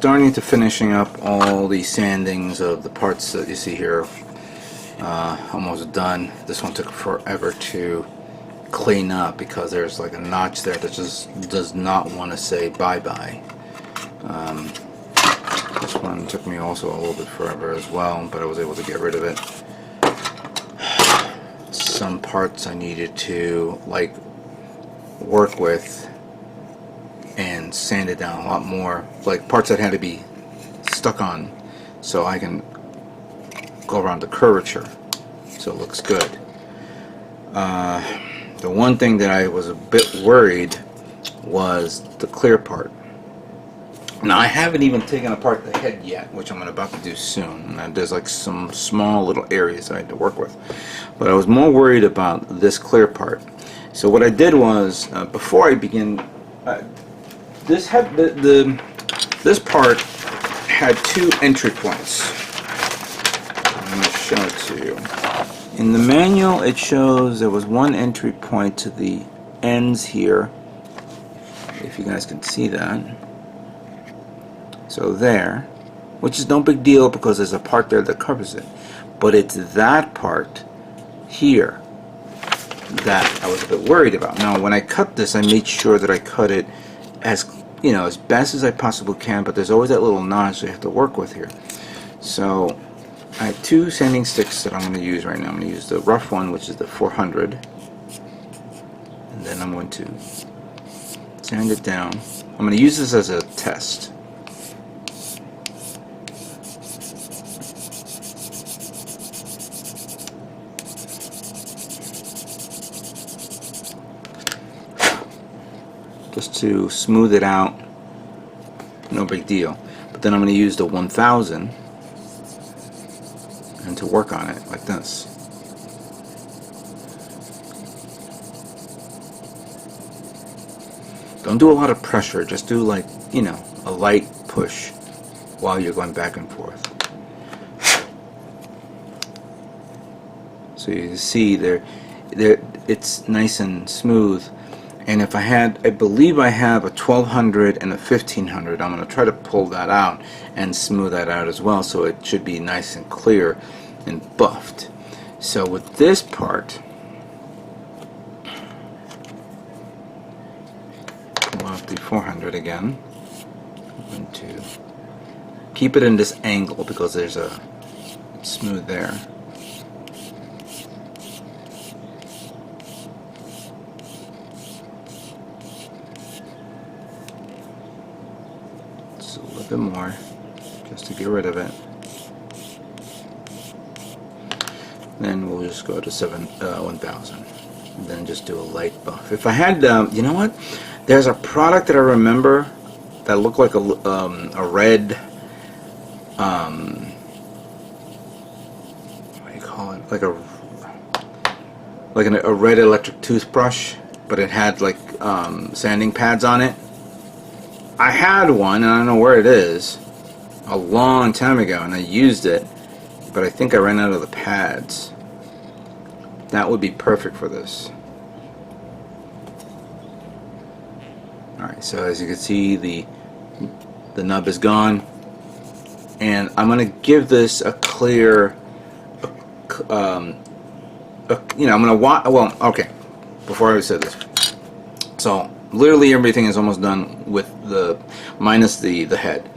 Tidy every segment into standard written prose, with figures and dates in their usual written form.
starting to finishing up all the sandings of the parts that you see here. Almost done. This one took forever to clean up because there's like a notch there that just does not want to say bye-bye. This one took me also a little bit forever as well, but I was able to get rid of it. Some parts I needed to like work with and sand it down a lot more, like parts that had to be stuck on so I can go around the curvature so it looks good. The one thing that I was a bit worried was the clear part. Now I haven't even taken apart the head yet, which I'm about to do soon. And there's like some small little areas I had to work with, but I was more worried about this clear part. So what I did was, before I begin, this part had two entry points. I'm going to show it to you. In the manual it shows there was one entry point to the ends here, if you guys can see that. So there, which is no big deal because there's a part there that covers it, but it's that part here that I was a bit worried about. Now when I cut this, I made sure that I cut it as, you know, as best as I possibly can, but there's always that little notch that you have to work with here. So I have two sanding sticks that I'm going to use right now. I'm going to use the rough one, which is the 400, and then I'm going to sand it down. I'm going to use this as a test. Just to smooth it out, no big deal. But then I'm going to use the 1000 and to work on it like this. Don't do a lot of pressure, just do like, you know, a light push while you're going back and forth. So you see there it's nice and smooth. And if I had, I believe I have a 1200 and a 1500, I'm going to try to pull that out and smooth that out as well, so it should be nice and clear and buffed. So with this part, pull out the 400 again. I'm going to keep it in this angle because there's a smooth there. A little bit more just to get rid of it. Then we'll just go to 1000 and then just do a light buff. If I had, you know what? There's a product that I remember that looked like a red, what do you call it? Like a red electric toothbrush, but it had like sanding pads on it. I had one, and I don't know where it is, a long time ago, and I used it, but I think I ran out of the pads. That would be perfect for this. Alright, so as you can see, the nub is gone, and I'm going to give this a clear, you know, I'm going to well, okay, before I said this. So literally everything is almost done with the minus the head.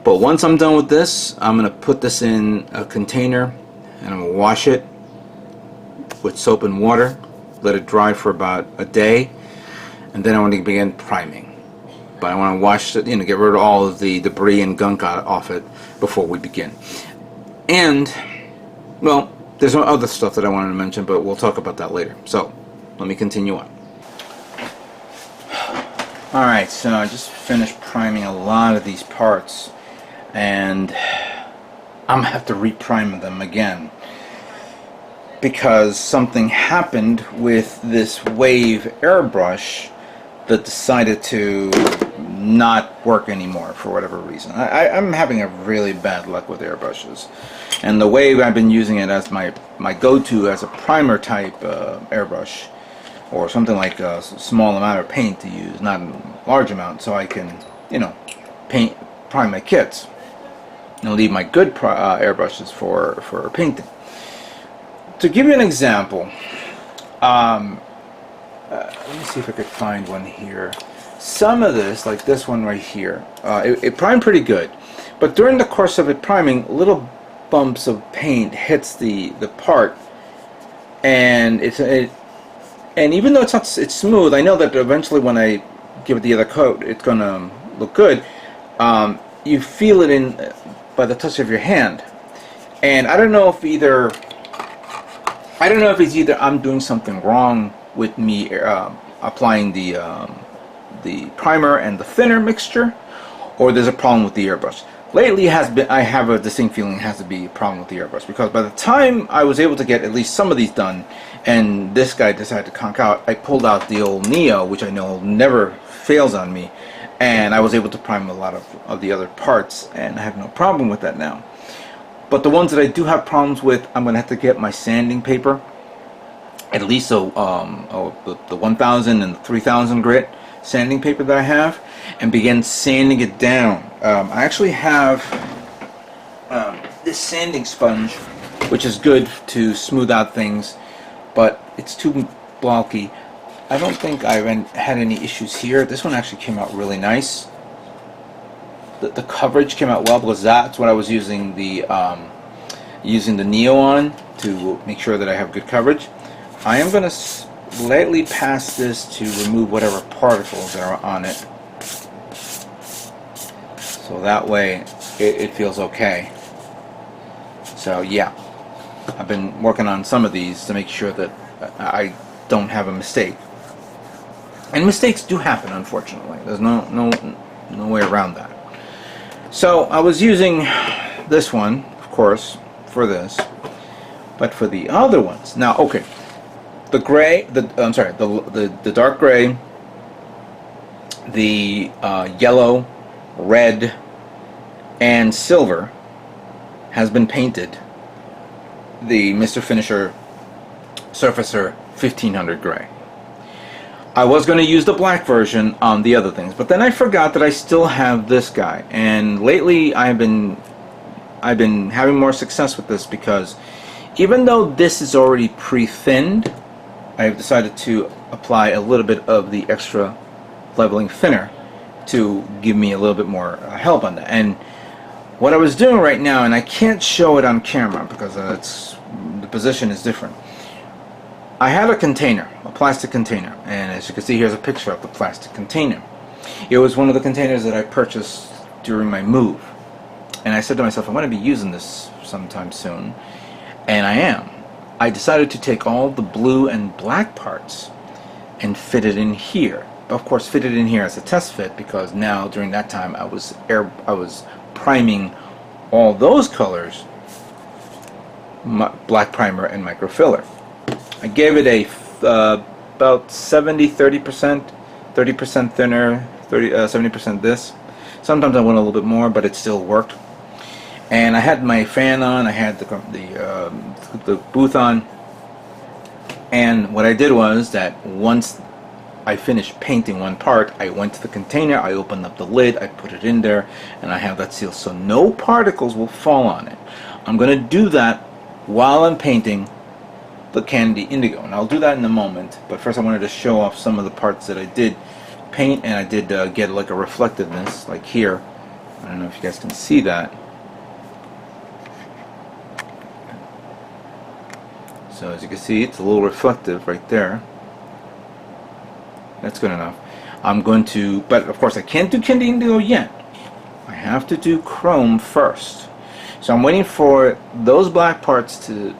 But once I'm done with this, I'm going to put this in a container and I'm going to wash it with soap and water, let it dry for about a day, and then I want to begin priming. But I want to wash it, you know, get rid of all of the debris and gunk off it before we begin. And, well, there's some other stuff that I wanted to mention, but we'll talk about that later. So, let me continue on. Alright, so I just finished priming a lot of these parts, and I'm going to have to reprime them again because something happened with this wave airbrush that decided to not work anymore for whatever reason. I'm having a really bad luck with airbrushes, and the wave, I've been using it as my go-to as a primer type airbrush, or something like a small amount of paint to use, not a large amount, so I can, you know, paint prime my kits and leave my good airbrushes for painting. To give you an example, let me see if I could find one here. Some of this, like this one right here, it primed pretty good, but during the course of it priming, little bumps of paint hits the part, and and even though it's smooth, I know that eventually when I give it the other coat, it's gonna look good. You feel it in by the touch of your hand, and I don't know if it's either I'm doing something wrong with me applying the primer and the thinner mixture, or there's a problem with the airbrush. Lately, I have a distinct feeling it has to be a problem with the airbrush, because by the time I was able to get at least some of these done, and this guy decided to conk out, I pulled out the old Neo, which I know never fails on me, and I was able to prime a lot of the other parts, and I have no problem with that now. But the ones that I do have problems with, I'm going to have to get my sanding paper, at least the 1000 and the 3000 grit sanding paper that I have, and begin sanding it down. I actually have this sanding sponge, which is good to smooth out things, but it's too bulky. I don't think I've had any issues here. This one actually came out really nice. The coverage came out well, because that's what I was using the Neo on, to make sure that I have good coverage. I am going to lightly pass this to remove whatever particles that are on it, so that way it feels okay. So yeah, I've been working on some of these to make sure that I don't have a mistake, and mistakes do happen, unfortunately. There's no way around that. So I was using this one, of course, for this, but for the other ones now, okay, the gray, the dark gray, the yellow, red, and silver has been painted the Mr. Finisher Surfacer 1500 gray. I was going to use the black version on the other things, but then I forgot that I still have this guy, and lately I've been having more success with this, because even though this is already pre-thinned, I have decided to apply a little bit of the extra leveling thinner to give me a little bit more help on that. And what I was doing right now, and I can't show it on camera because the position is different. I had a container, a plastic container, and as you can see, here's a picture of the plastic container. It was one of the containers that I purchased during my move, and I said to myself, I'm going to be using this sometime soon, and I am. I decided to take all the blue and black parts and fit it in here. Of course, fit it in here as a test fit, because now during that time I was priming all those colors, black primer and microfiller. I gave it a about 30% thinner, 70% this. Sometimes I went a little bit more, but it still worked. And I had my fan on, I had the booth on, and what I did was that once I finished painting one part, I went to the container, I opened up the lid, I put it in there, and I have that sealed so no particles will fall on it. I'm going to do that while I'm painting the Candy Indigo, and I'll do that in a moment, but first I wanted to show off some of the parts that I did paint, and I did get like a reflectiveness, like here. I don't know if you guys can see that. So as you can see, it's a little reflective right there. That's good enough. I'm going to, but of course I can't do Candy Indigo yet. I have to do chrome first. So I'm waiting for those black parts to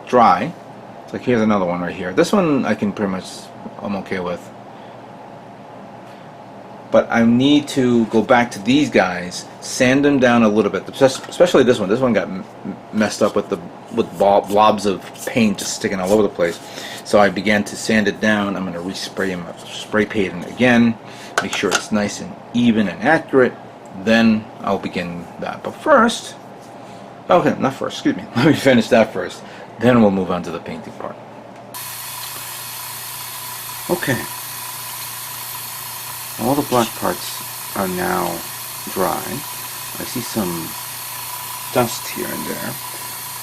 dry. It's like, here's another one right here. This one I can pretty much, I'm okay with. But I need to go back to these guys, sand them down a little bit, especially this one. This one got messed up with blobs of paint just sticking all over the place. So I began to sand it down. I'm going to spray paint it again, make sure it's nice and even and accurate. Then I'll begin that. But first, okay, not first, excuse me. Let me finish that first. Then we'll move on to the painting part. Okay. All the black parts are now dry. I see some dust here and there,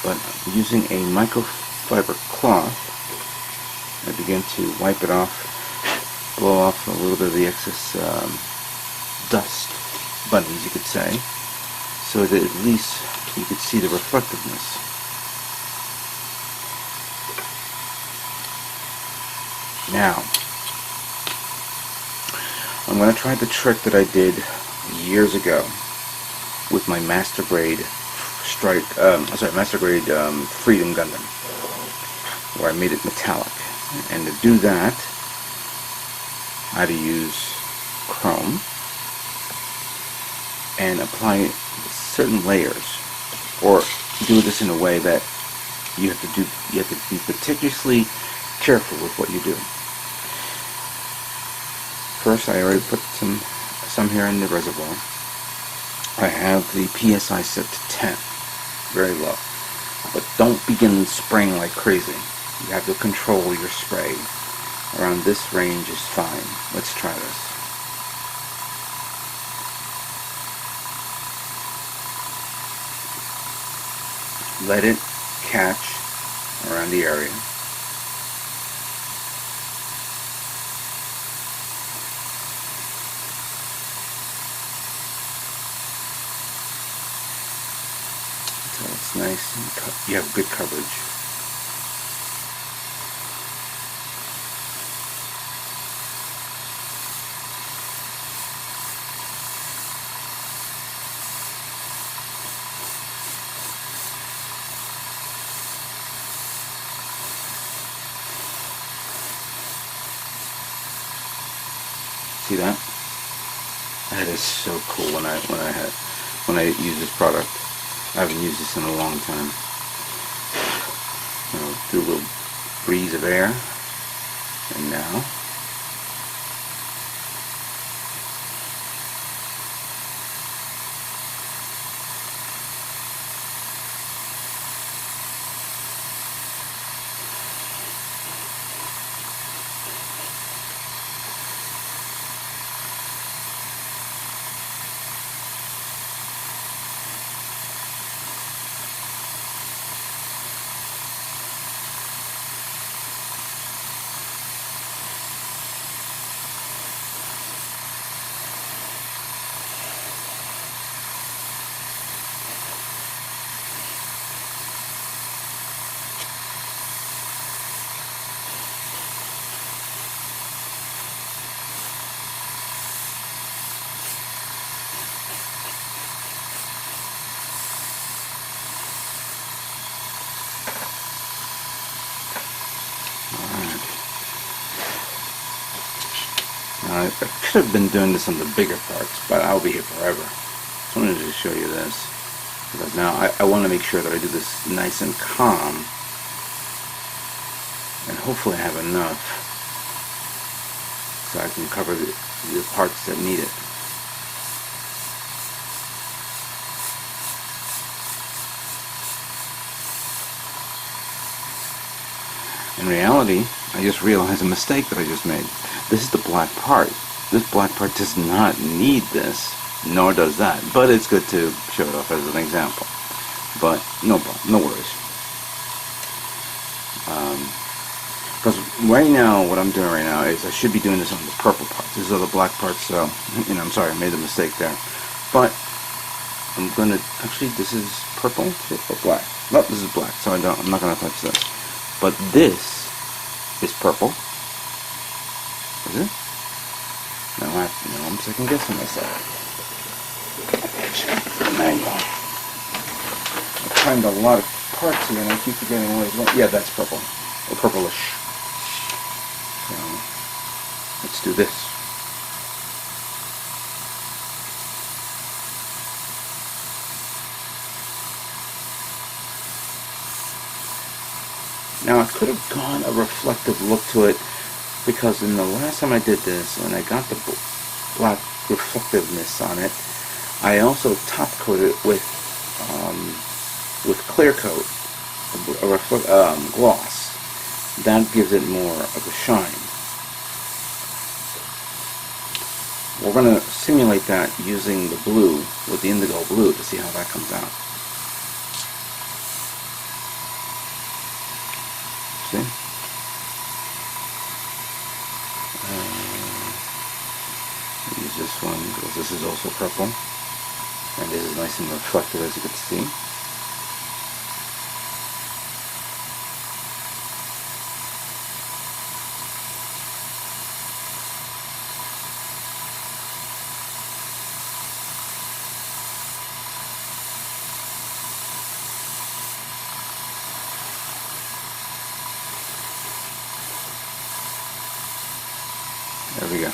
but using a microfiber cloth, I begin to wipe it off, blow off a little bit of the excess dust bunnies, you could say, so that at least you could see the reflectiveness. Now, I'm going to try the trick that I did years ago with my Master Grade Freedom Gundam, where I made it metallic. And to do that, I had to use chrome and apply certain layers, or do this in a way that you have to be particularly careful with what you do. First, I already put some here in the reservoir. I have the PSI set to 10, very low. But don't begin spraying like crazy. You have to control your spray. Around this range is fine. Let's try this. Let it catch around the area. Until it's nice and you have good coverage. See that? That is so cool when I use this product. I haven't used this in a long time. Do a little breeze of air, and now I could have been doing this on the bigger parts, but I'll be here forever. Just wanted to show you this. But now I want to make sure that I do this nice and calm, and hopefully I have enough so I can cover the parts that need it. In reality, I just realized a mistake that I just made. This is the black part. This black part does not need this, nor does that. But it's good to show it off as an example. But no problem, no worries. Because right now, what I'm doing right now is I should be doing this on the purple parts. These are the black parts, so, I'm sorry, I made a mistake there. But I'm gonna, actually, this is purple or black? No, this is black, so I'm not gonna touch this. But this is purple. Is it? No, I'm second guessing myself. Check the manual. I timed a lot of parts here and I keep forgetting what it's going. Yeah, that's purple. Or purplish. So, let's do this. Now I could have gone a reflective look to it, because in the last time I did this, when I got the black reflectiveness on it, I also top coated it with clear coat, gloss. That gives it more of a shine. we're going to simulate that using the blue with the indigo blue to see how that comes out. See? Use this one because this is also purple, and this is nice and reflective, as you can see. There we go.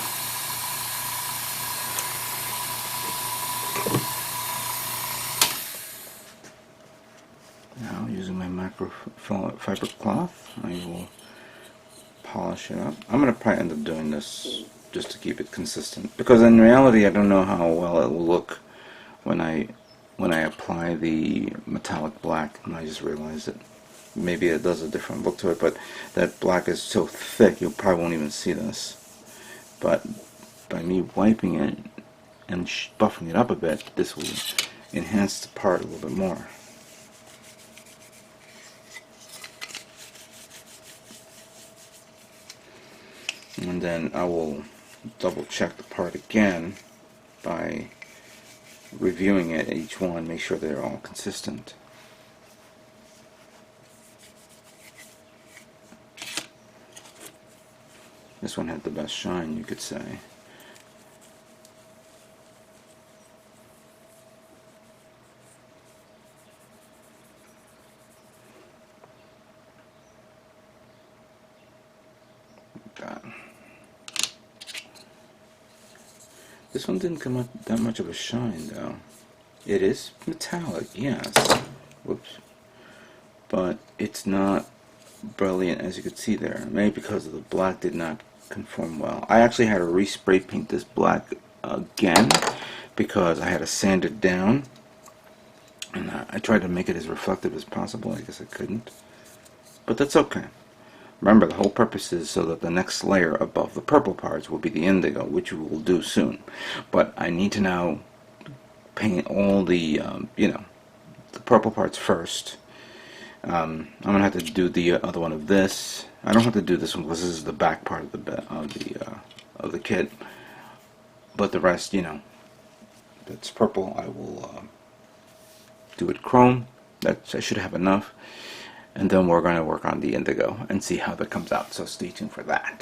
Now, using my microfiber cloth, I will polish it up. I'm going to probably end up doing this just to keep it consistent, because in reality I don't know how well it will look when I apply the metallic black, and I just realized that maybe it does a different look to it, but that black is so thick you probably won't even see this. But by me wiping it and buffing it up a bit, this will enhance the part a little bit more. And then I will double check the part again by reviewing it each one, make sure they're all consistent. This one had the best shine, you could say. This one didn't come up that much of a shine, though. It is metallic, yes. Whoops. But it's not brilliant, as you can see there. Maybe because of the black did not conform well. I actually had to respray paint this black again because I had to sand it down, and I tried to make it as reflective as possible. I guess I couldn't, but that's okay. Remember, the whole purpose is so that the next layer above the purple parts will be the indigo, which we will do soon. But I need to now paint all the the purple parts first. I'm gonna have to do the other one of this. I don't have to do this one because this is the back part of the kit. But the rest, that's purple. I will do it chrome. I should have enough. And then we're going to work on the indigo and see how that comes out. So stay tuned for that.